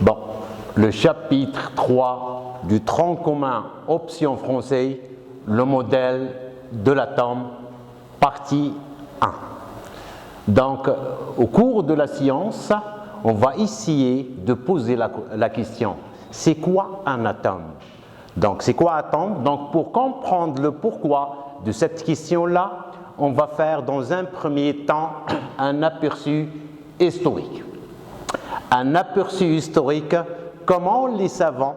Bon, le chapitre 3 du tronc commun option français, le modèle de l'atome, partie 1. Donc, au cours de la science, on va essayer de poser la question, c'est quoi un atome? Donc, c'est quoi un atome? Donc, pour comprendre le pourquoi de cette question-là, on va faire dans un premier temps un aperçu historique. Un aperçu historique, comment les savants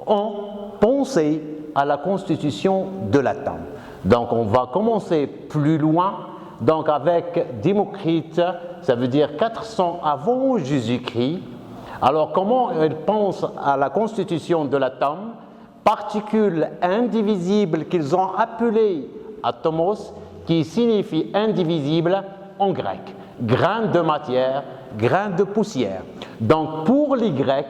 ont pensé à la constitution de l'atome. Donc, on va commencer plus loin, donc avec Démocrite, ça veut dire 400 avant Jésus-Christ. Alors, comment il pense à la constitution de l'atome? Particules indivisibles qu'ils ont appelées atomos, qui signifie indivisible en grec. Grain de matière, grain de poussière. Donc, pour les Grecs,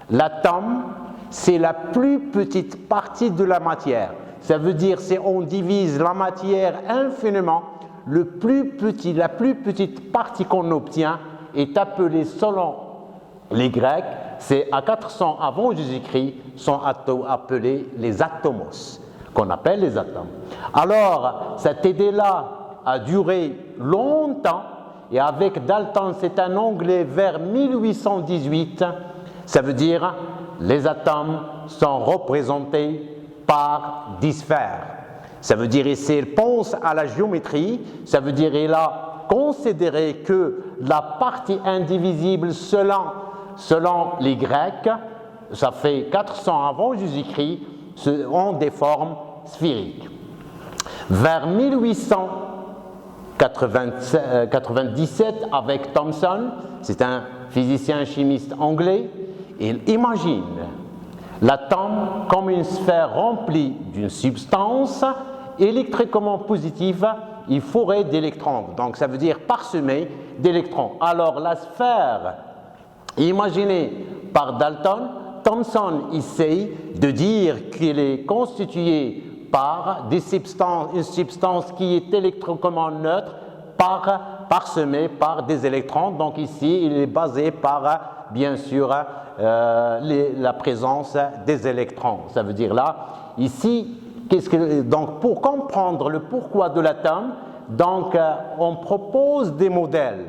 l'atome, c'est la plus petite partie de la matière. Ça veut dire que on divise la matière infiniment. La plus petite partie qu'on obtient est appelée, selon les Grecs, c'est à 400 avant Jésus-Christ, sont appelés les atomos, qu'on appelle les atomes. Alors, cette idée-là a duré longtemps, et avec Dalton, c'est un Anglais vers 1818, ça veut dire les atomes sont représentés par des sphères. Ça veut dire ici, il pense à la géométrie, ça veut dire il a considéré que la partie indivisible selon les Grecs, ça fait 400 avant Jésus-Christ, ont des formes sphériques. Vers 1897, avec Thomson, c'est un physicien chimiste anglais, il imagine l'atome comme une sphère remplie d'une substance électriquement positive et fourrée d'électrons. Donc ça veut dire parsemée d'électrons. Alors la sphère imaginée par Dalton, Thomson essaie de dire qu'elle est constituée par une substance qui est électriquement neutre, parsemée par des électrons. Donc ici, il est basé par, bien sûr, la présence des électrons. Ça veut dire là, ici, donc pour comprendre le pourquoi de l'atome, donc on propose des modèles.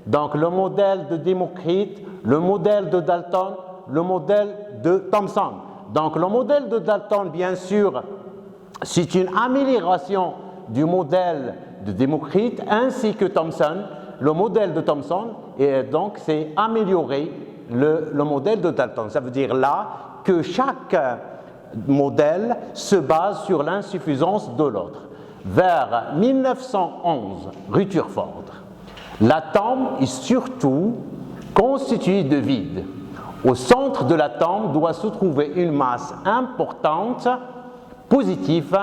Donc le modèle de Démocrite, le modèle de Dalton, le modèle de Thomson. Donc le modèle de Dalton, bien sûr, c'est une amélioration du modèle de Démocrite ainsi que Thomson. Le modèle de Thomson, et donc, c'est améliorer le modèle de Dalton. Ça veut dire là que chaque modèle se base sur l'insuffisance de l'autre. Vers 1911, Rutherford, l'atome est surtout constitué de vide. Au centre de l'atome doit se trouver une masse importante, positive,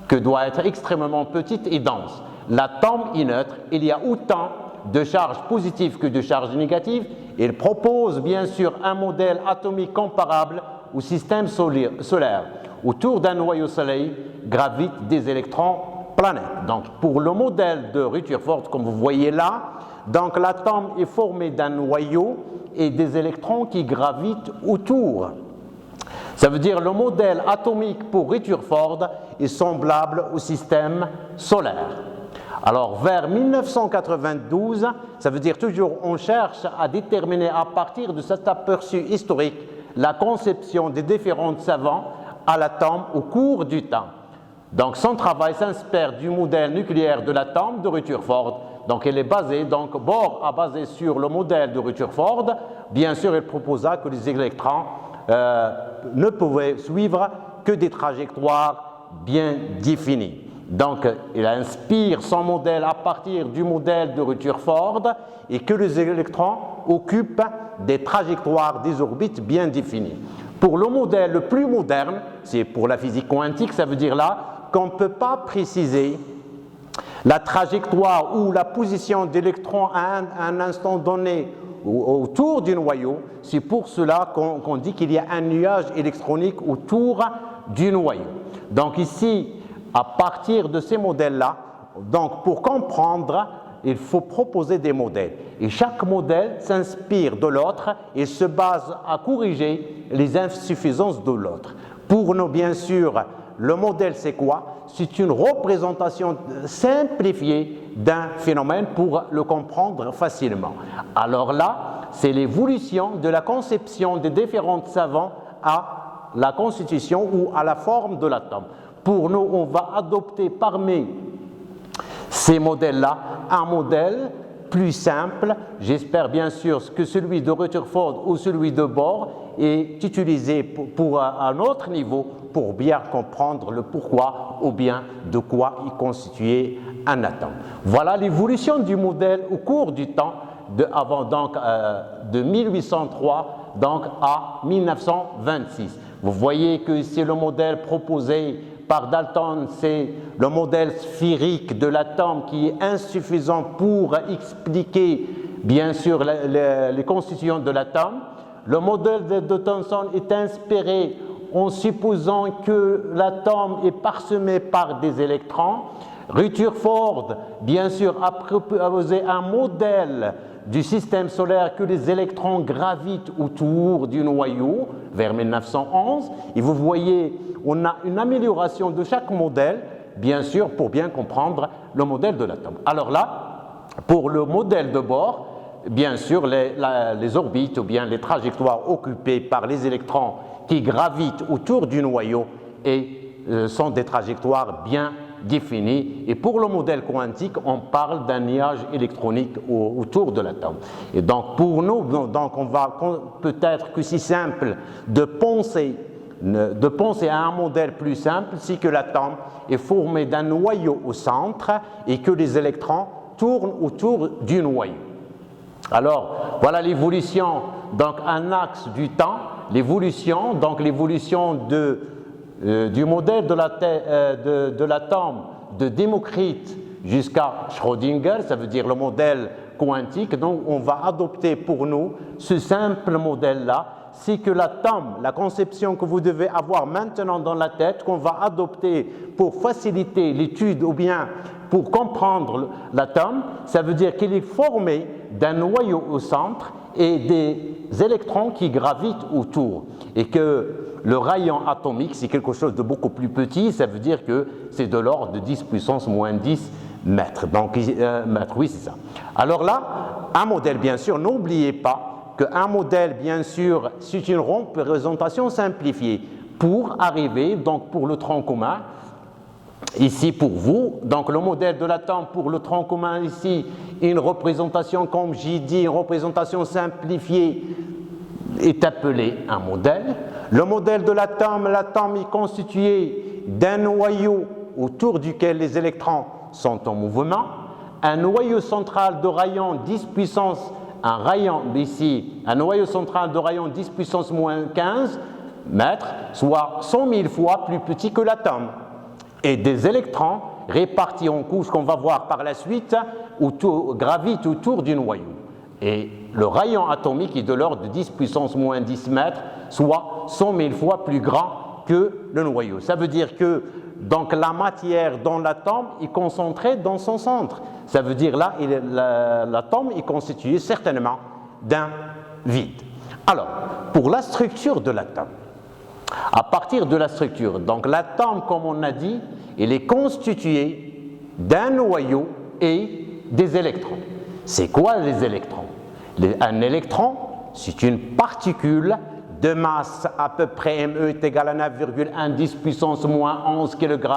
que doit être extrêmement petite et dense. L'atome est neutre, il y a autant de charges positives que de charges négatives. Il propose bien sûr un modèle atomique comparable au système solaire. Autour d'un noyau soleil gravitent des électrons planètes. Donc pour le modèle de Rutherford, comme vous voyez là, donc l'atome est formé d'un noyau et des électrons qui gravitent autour. Ça veut dire le modèle atomique pour Rutherford est semblable au système solaire. Alors vers 1992, ça veut dire toujours on cherche à déterminer à partir de cet aperçu historique la conception des différents savants à l'atome au cours du temps. Donc son travail s'inspire du modèle nucléaire de l'atome de Rutherford. Donc il est basé, donc Bohr a basé sur le modèle de Rutherford. Bien sûr, il proposa que les électrons ne pouvaient suivre que des trajectoires bien définies. Donc, il inspire son modèle à partir du modèle de Rutherford et que les électrons occupent des trajectoires des orbites bien définies. Pour le modèle le plus moderne, c'est pour la physique quantique, ça veut dire là qu'on ne peut pas préciser la trajectoire ou la position d'électrons à un instant donné autour du noyau. C'est pour cela qu'on dit qu'il y a un nuage électronique autour du noyau. Donc ici, à partir de ces modèles-là, donc pour comprendre il faut proposer des modèles. Et chaque modèle s'inspire de l'autre et se base à corriger les insuffisances de l'autre. Pour nous, bien sûr, le modèle, c'est quoi? C'est une représentation simplifiée d'un phénomène pour le comprendre facilement. Alors là, c'est l'évolution de la conception des différents savants à la constitution ou à la forme de l'atome. Pour nous, on va adopter parmi ces modèles-là un modèle plus simple. J'espère bien sûr que celui de Rutherford ou celui de Bohr est utilisé pour un autre niveau pour bien comprendre le pourquoi ou bien de quoi il constituait un atome. Voilà l'évolution du modèle au cours du temps de 1803 donc, à 1926. Vous voyez que c'est le modèle proposé par Dalton, c'est le modèle sphérique de l'atome qui est insuffisant pour expliquer bien sûr les constituants de l'atome. Le modèle de Thomson est inspiré en supposant que l'atome est parsemé par des électrons. Rutherford, bien sûr, a proposé un modèle du système solaire que les électrons gravitent autour du noyau vers 1911. Et vous voyez, on a une amélioration de chaque modèle, bien sûr, pour bien comprendre le modèle de l'atome. Alors là, pour le modèle de Bohr, bien sûr, les orbites ou bien les trajectoires occupées par les électrons qui gravitent autour du noyau sont des trajectoires bien définies. Et pour le modèle quantique, on parle d'un nuage électronique autour de l'atome. Et donc, pour nous, donc on va peut-être que c'est simple de penser à un modèle plus simple, c'est que l'atome est formé d'un noyau au centre et que les électrons tournent autour du noyau. Alors, voilà l'évolution, donc un axe du temps, l'évolution du modèle de l'atome de Démocrite jusqu'à Schrödinger, ça veut dire le modèle quantique. Donc, on va adopter pour nous ce simple modèle-là. C'est que l'atome, la conception que vous devez avoir maintenant dans la tête, qu'on va adopter pour faciliter l'étude ou bien pour comprendre l'atome, ça veut dire qu'il est formé d'un noyau au centre et des électrons qui gravitent autour. Et que le rayon atomique, c'est quelque chose de beaucoup plus petit, ça veut dire que c'est de l'ordre de 10 puissance moins 10 mètres. Donc, mètres, oui, c'est ça. Alors là, un modèle, bien sûr, n'oubliez pas qu'un modèle, bien sûr, c'est une représentation simplifiée pour arriver, donc pour le tronc commun, ici pour vous, donc le modèle de l'atome pour le tronc commun ici, une représentation, comme j'ai dit, une représentation simplifiée est appelé un modèle. Le modèle de l'atome est constitué d'un noyau autour duquel les électrons sont en mouvement, un noyau central de rayon 10 puissance un noyau central de rayon 10 puissance moins 15 mètres, soit 100 000 fois plus petit que l'atome, et des électrons répartis en couches qu'on va voir par la suite gravitent autour du noyau. Et le rayon atomique est de l'ordre de 10 puissance moins 10 mètres, soit 100 000 fois plus grand que le noyau. Ça veut dire que donc, la matière dans l'atome est concentrée dans son centre. Ça veut dire là, l'atome est constitué certainement d'un vide. Alors, pour la structure de l'atome, à partir de la structure, donc l'atome, comme on a dit, il est constitué d'un noyau et des électrons. C'est quoi les électrons? Un électron, c'est une particule de masse à peu près ME est égal à 9,1 10 puissance moins 11 kg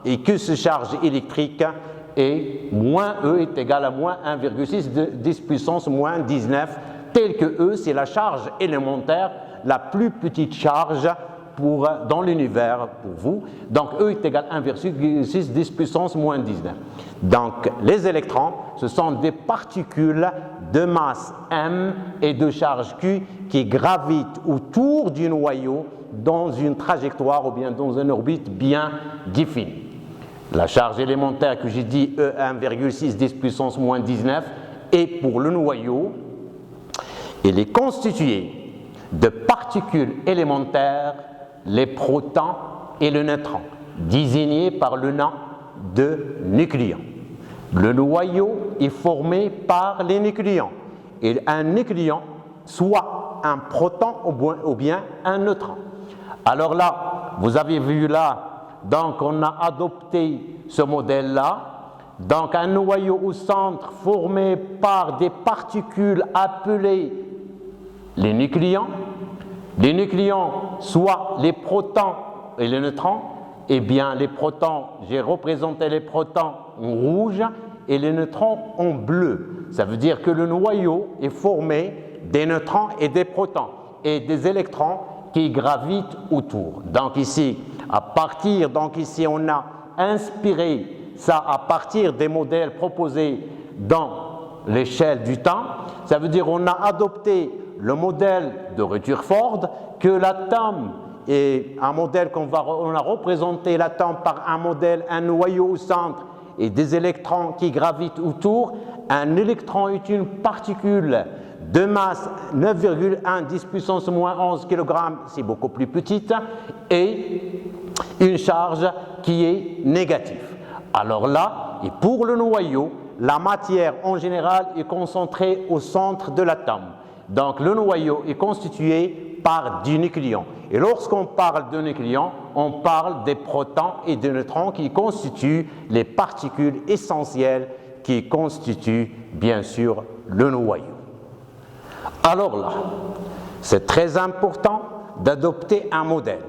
et que ce charge électrique est moins E est égal à moins 1,6 10 puissance moins 19, tel que E, c'est la charge élémentaire, la plus petite charge dans l'univers pour vous. Donc E est égal à 1,6 10 puissance moins 19. Donc les électrons, ce sont des particules de masse M et de charge Q qui gravitent autour du noyau dans une trajectoire ou bien dans une orbite bien définie. La charge élémentaire que j'ai dit, E 1,6 10 puissance moins 19, et pour le noyau, il est constitué de particules élémentaires, les protons et le neutron, désignés par le nom de nucléons. Le noyau est formé par les nucléons. Et un nucléon, soit un proton ou bien un neutron. Alors là, vous avez vu là, donc on a adopté ce modèle-là. Donc un noyau au centre formé par des particules appelées les nucléons. Les nucléons, soit les protons et les neutrons. Eh bien, les protons, j'ai représenté les protons en rouge et les neutrons en bleu. Ça veut dire que le noyau est formé des neutrons et des protons et des électrons qui gravitent autour. Donc ici, on a inspiré ça à partir des modèles proposés dans l'échelle du temps. Ça veut dire qu'on a adopté le modèle de Rutherford, que l'atome est un modèle on a représenté l'atome par un modèle, un noyau au centre et des électrons qui gravitent autour. Un électron est une particule de masse 9,1 10 puissance moins 11 kg, c'est beaucoup plus petite, et une charge qui est négative. Alors là, et pour le noyau, la matière en général est concentrée au centre de l'atome. Donc le noyau est constitué par du nucléon. Et lorsqu'on parle de nucléon, on parle des protons et des neutrons qui constituent les particules essentielles qui constituent bien sûr le noyau. Alors là, c'est très important d'adopter un modèle.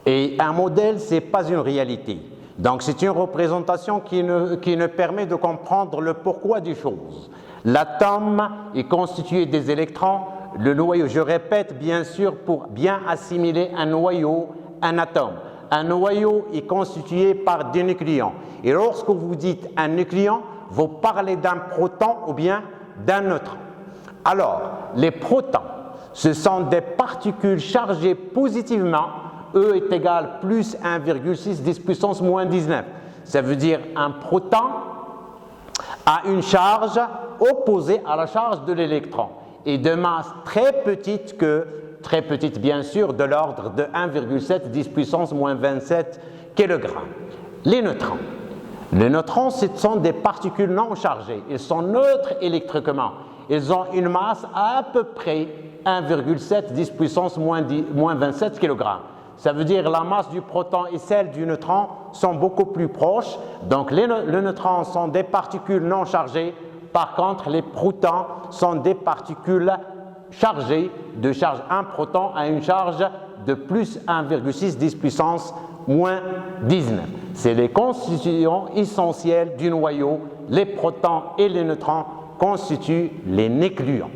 Et un modèle, ce n'est pas une réalité. Donc c'est une représentation qui nous permet de comprendre le pourquoi des choses. L'atome est constitué des électrons, le noyau, je répète bien sûr pour bien assimiler un noyau, un atome. Un noyau est constitué par des nucléons. Et lorsque vous dites un nucléon, vous parlez d'un proton ou bien d'un neutron. Alors, les protons, ce sont des particules chargées positivement. E est égal plus 1,6 10 puissance moins 19. Ça veut dire un proton a une charge opposée à la charge de l'électron et de masse très petite bien sûr, de l'ordre de 1,7 10 puissance moins 27 kg. Les neutrons, ce sont des particules non chargées. Ils sont neutres électriquement. Ils ont une masse à peu près 1,7 10 puissance moins 27 kg. Ça veut dire que la masse du proton et celle du neutron sont beaucoup plus proches. Donc les neutrons sont des particules non chargées. Par contre, les protons sont des particules chargées de charge 1 proton à une charge de plus 1,6 10 puissance moins 19. C'est les constituants essentiels du noyau. Les protons et les neutrons constituent les nucléons.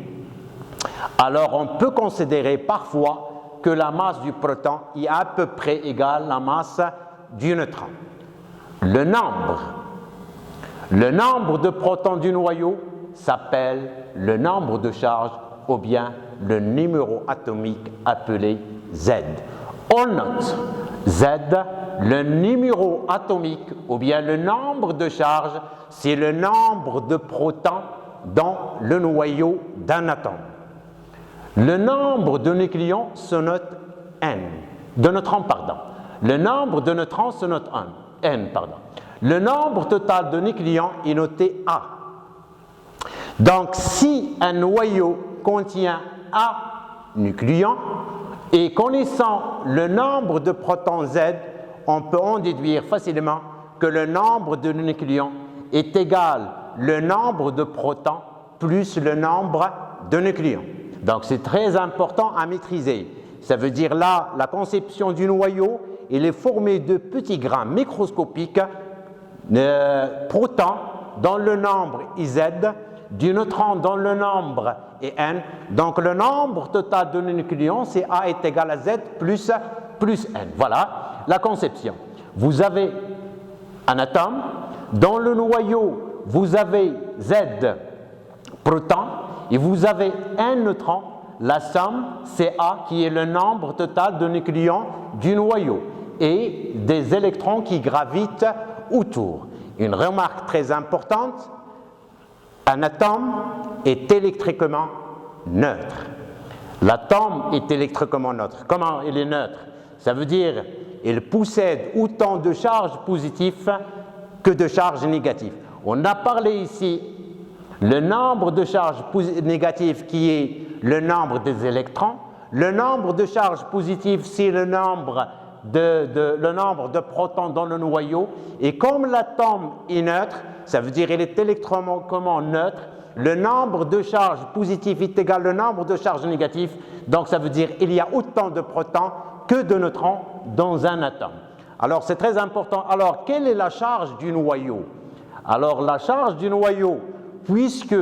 Alors on peut considérer parfois que la masse du proton est à peu près égale à la masse du neutron. Le nombre de protons du noyau s'appelle le nombre de charges ou bien le numéro atomique appelé Z. On note Z, le numéro atomique ou bien le nombre de charges, c'est le nombre de protons dans le noyau d'un atome. Le nombre de nucléons se note N, de neutrons, pardon. Le nombre de neutrons se note N, pardon. Le nombre total de nucléons est noté A. Donc, si un noyau contient A nucléons et connaissant le nombre de protons Z, on peut en déduire facilement que le nombre de nucléons est égal au nombre de protons plus le nombre de nucléons. Donc c'est très important à maîtriser. Ça veut dire là, la conception du noyau, il est formé de petits grains microscopiques, protons dans le nombre Z, du neutron dans le nombre N. Donc le nombre total de nucléons, c'est A est égal à Z plus N. Voilà la conception. Vous avez un atome, dans le noyau, vous avez Z protons, et vous avez un neutron, la somme c'est A qui est le nombre total de nucléons du noyau et des électrons qui gravitent autour. Une remarque très importante, un atome est électriquement neutre. L'atome est électriquement neutre. Comment il est neutre? Ça veut dire qu'il possède autant de charges positives que de charges négatives. On a parlé ici le nombre de charges négatives qui est le nombre des électrons. Le nombre de charges positives, c'est le nombre de protons dans le noyau. Et comme l'atome est neutre, ça veut dire qu'il est électrochimiquement neutre, le nombre de charges positives est égal au nombre de charges négatives. Donc ça veut dire qu'il y a autant de protons que de neutrons dans un atome. Alors c'est très important. Alors quelle est la charge du noyau? Alors la charge du noyau, puisque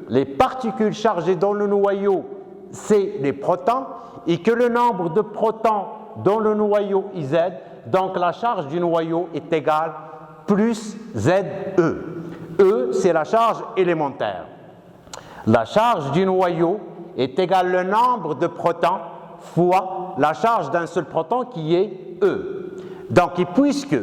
les particules chargées dans le noyau, c'est les protons, et que le nombre de protons dans le noyau est Z, donc la charge du noyau est égale plus ZE. E, c'est la charge élémentaire. La charge du noyau est égale le nombre de protons fois la charge d'un seul proton qui est E. Donc, et puisque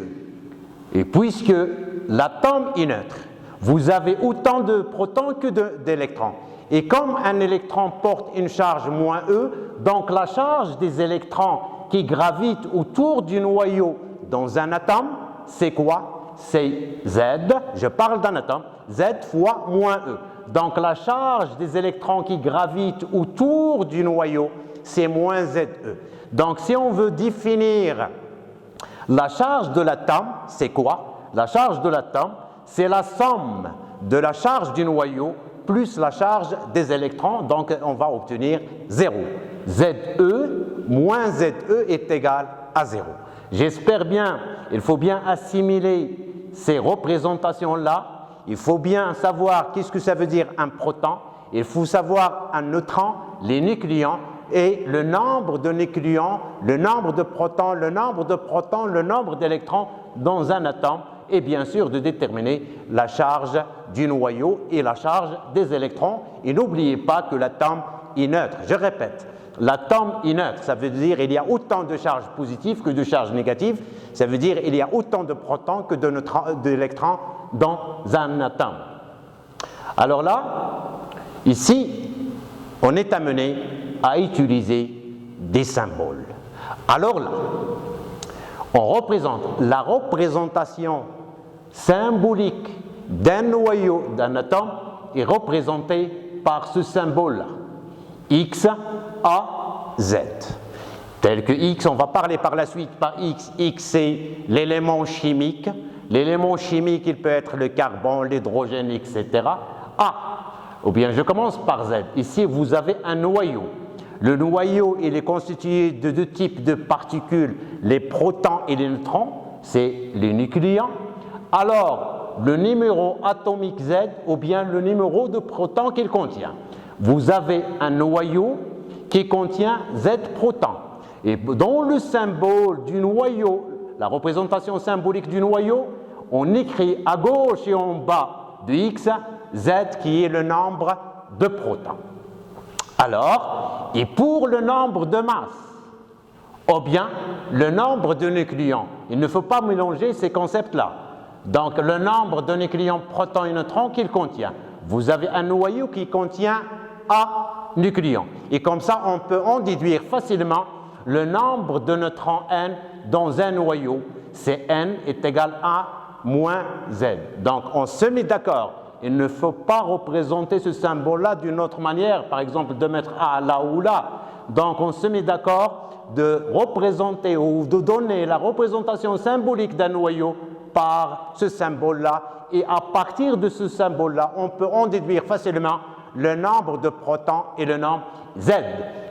l'atome est neutre, vous avez autant de protons que d'électrons. Et comme un électron porte une charge moins E, donc la charge des électrons qui gravitent autour du noyau dans un atome, c'est quoi? C'est Z, je parle d'un atome, Z fois moins E. Donc la charge des électrons qui gravitent autour du noyau, c'est moins ZE. Donc si on veut définir la charge de l'atome, c'est quoi? La charge de l'atome, c'est la somme de la charge du noyau plus la charge des électrons, donc on va obtenir 0. ZE moins ZE est égal à 0. J'espère bien, il faut bien assimiler ces représentations-là. Il faut bien savoir qu'est-ce que ça veut dire un proton. Il faut savoir un neutron, les nucléons, et le nombre de nucléons, le nombre de protons, le nombre d'électrons dans un atome, et bien sûr de déterminer la charge du noyau et la charge des électrons. Et n'oubliez pas que l'atome est neutre. Je répète, l'atome est neutre. Ça veut dire qu'il y a autant de charges positives que de charges négatives. Ça veut dire qu'il y a autant de protons que d'électrons dans un atome. Alors là, ici, on est amené à utiliser des symboles. Alors là, on représente la représentation symbolique d'un noyau d'un atome est représentée par ce symbole-là, X, A, Z. Tel que X, on va parler par la suite par X. X, c'est l'élément chimique. L'élément chimique, il peut être le carbone, l'hydrogène, etc. A, ou bien je commence par Z. Ici, vous avez un noyau. Le noyau, il est constitué de deux types de particules, les protons et les neutrons, c'est les nucléons. Alors, le numéro atomique Z ou bien le numéro de protons qu'il contient. Vous avez un noyau qui contient Z protons. Et dans le symbole du noyau, la représentation symbolique du noyau, on écrit à gauche et en bas de X, Z qui est le nombre de protons. Alors, et pour le nombre de masses, ou bien le nombre de nucléons, il ne faut pas mélanger ces concepts-là. Donc, le nombre de nucléons, protons et neutrons qu'il contient. Vous avez un noyau qui contient A nucléons. Et comme ça, on peut en déduire facilement le nombre de neutrons N dans un noyau. C'est N est égal à moins Z. Donc, on se met d'accord. Il ne faut pas représenter ce symbole-là d'une autre manière, par exemple de mettre A là ou là. Donc on se met d'accord de représenter ou de donner la représentation symbolique d'un noyau par ce symbole-là. Et à partir de ce symbole-là, on peut en déduire facilement le nombre de protons et le nombre Z.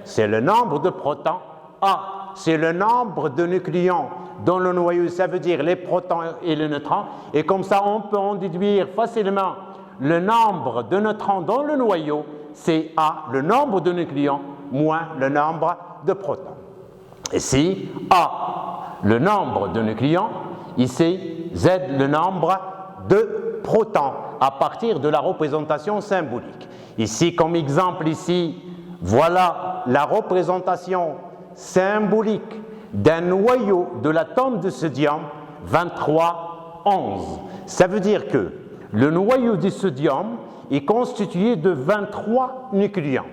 C'est le nombre de protons. A, c'est le nombre de nucléons dans le noyau, ça veut dire les protons et les neutrons. Et comme ça, on peut en déduire facilement le nombre de neutrons dans le noyau, c'est A, le nombre de nucléons, moins le nombre de protons. Ici, A, le nombre de nucléons, ici, Z, le nombre de protons, à partir de la représentation symbolique. Ici, comme exemple, ici, voilà la représentation symbolique d'un noyau de l'atome de sodium 2311. Ça veut dire que le noyau du sodium est constitué de 23 nucléons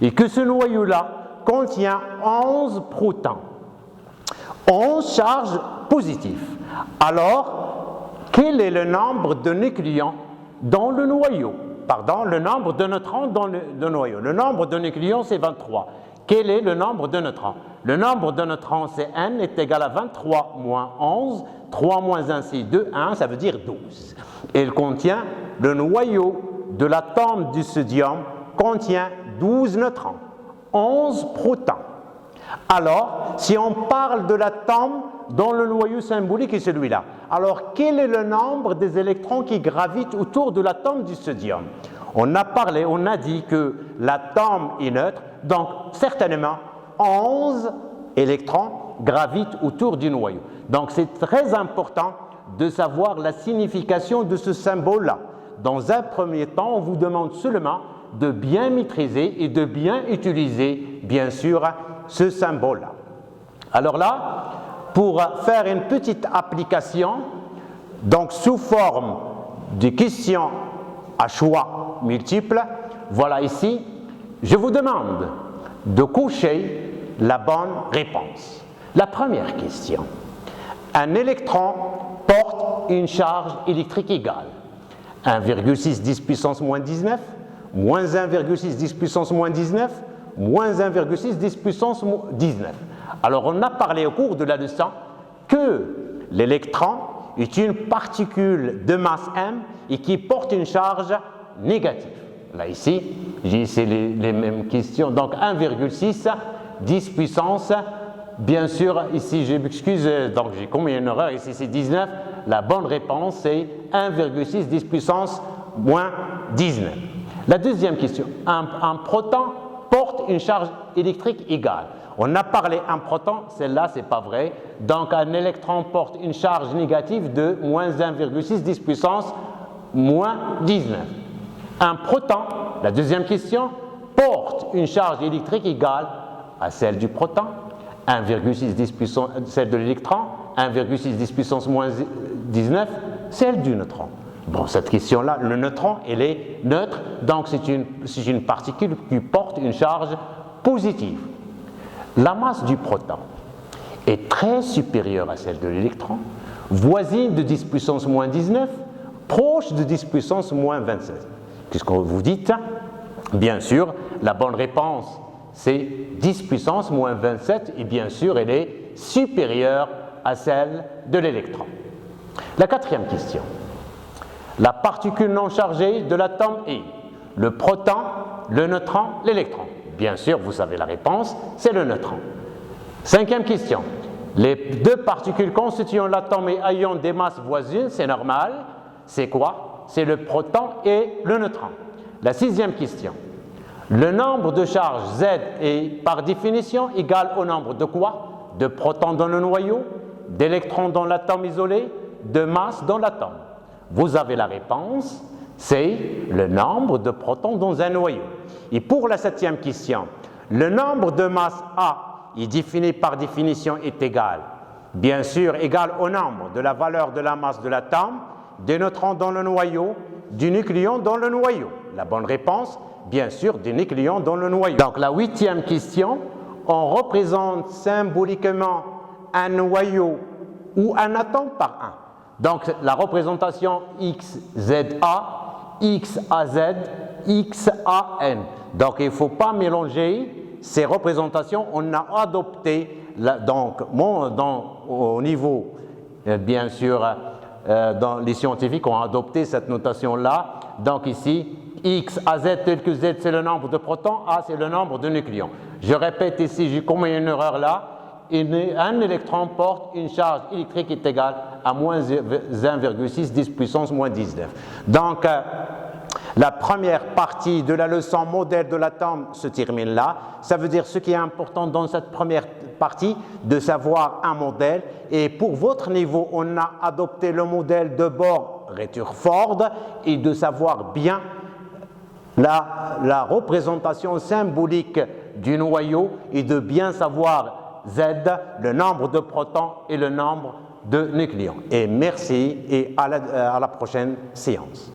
et que ce noyau-là contient 11 protons, 11 charges positives. Alors, quel est le nombre de nucléons dans le noyau? Pardon, le nombre de neutrons dans le noyau. Le nombre de nucléons, c'est 23. Quel est le nombre de neutrons? Le nombre de neutrons, c'est n, est égal à 23 moins 11. 3 moins 1, c'est 2. 1, ça veut dire 12. Et il contient, le noyau de l'atome du sodium contient 12 neutrons, 11 protons. Alors, si on parle de l'atome dont le noyau symbolique est celui-là, alors quel est le nombre des électrons qui gravitent autour de l'atome du sodium? On a dit que l'atome est neutre, donc certainement 11 électrons gravitent autour du noyau. Donc c'est très important de savoir la signification de ce symbole-là. Dans un premier temps, on vous demande seulement de bien maîtriser et de bien utiliser, bien sûr, ce symbole-là. Alors là, pour faire une petite application, donc sous forme de questions à choix multiples, voilà ici, je vous demande de cocher la bonne réponse. La première question. Un électron porte une charge électrique égale 1,6 10 puissance moins 19, moins 1,6 10 puissance moins 19, moins 1,6 10 puissance 19. Alors on a parlé au cours de la leçon que l'électron est une particule de masse m et qui porte une charge négative. Là ici, c'est les mêmes questions. Donc 1,6 10 puissance, bien sûr, ici je m'excuse, donc j'ai commis une erreur, ici c'est 19. La bonne réponse c'est 1,6 10 puissance moins 19. La deuxième question, un proton porte une charge électrique égale. On a parlé un proton, celle-là c'est pas vrai. Donc un électron porte une charge négative de moins 1,6 10 puissance moins 19. Un proton, la deuxième question, porte une charge électrique égale à celle du proton, 1,6 10 puissance, celle de l'électron, 1,6 10 puissance moins 19, celle du neutron. Bon, cette question-là, le neutron, elle est neutre, donc c'est une particule qui porte une charge positive. La masse du proton est très supérieure à celle de l'électron, voisine de 10 puissance moins 19, proche de 10 puissance moins 27. Qu'est-ce que vous dites? Bien sûr, la bonne réponse, c'est 10 puissance moins 27, et bien sûr, elle est supérieure à celle de l'électron. La quatrième question. La particule non chargée de l'atome est le proton, le neutron, l'électron. Bien sûr, vous savez la réponse, c'est le neutron. Cinquième question. Les deux particules constituant l'atome et ayant des masses voisines, c'est normal. C'est quoi? C'est le proton et le neutron. La sixième question. Le nombre de charges Z est par définition égal au nombre de quoi? De protons dans le noyau, d'électrons dans l'atome isolé, de masse dans l'atome. Vous avez la réponse, c'est le nombre de protons dans un noyau. Et pour la septième question, le nombre de masse A, est défini par définition, est égal, bien sûr, égal au nombre de la valeur de la masse de l'atome, des neutrons dans le noyau, du nucléon dans le noyau. La bonne réponse, bien sûr, des nucléons dans le noyau. Donc la huitième question, on représente symboliquement un noyau ou un atome par 1. Donc la représentation XZA, XAZ, XAN. Donc il ne faut pas mélanger ces représentations. On a adopté, au niveau, bien sûr, dans les scientifiques ont adopté cette notation-là. Donc ici, X, AZ tel que Z, c'est le nombre de protons, A, c'est le nombre de nucléons. Je répète ici, j'ai commis une erreur là. Un électron porte une charge électrique est égale à moins 1,6 10 puissance moins 19. Donc, la première partie de la leçon modèle de l'atome se termine là. Ça veut dire ce qui est important dans cette première partie, de savoir un modèle. Et pour votre niveau, on a adopté le modèle de Bohr-Rutherford et de savoir bien la représentation symbolique du noyau et de bien savoir Z, le nombre de protons et le nombre de nucléons. Et merci et à la prochaine séance.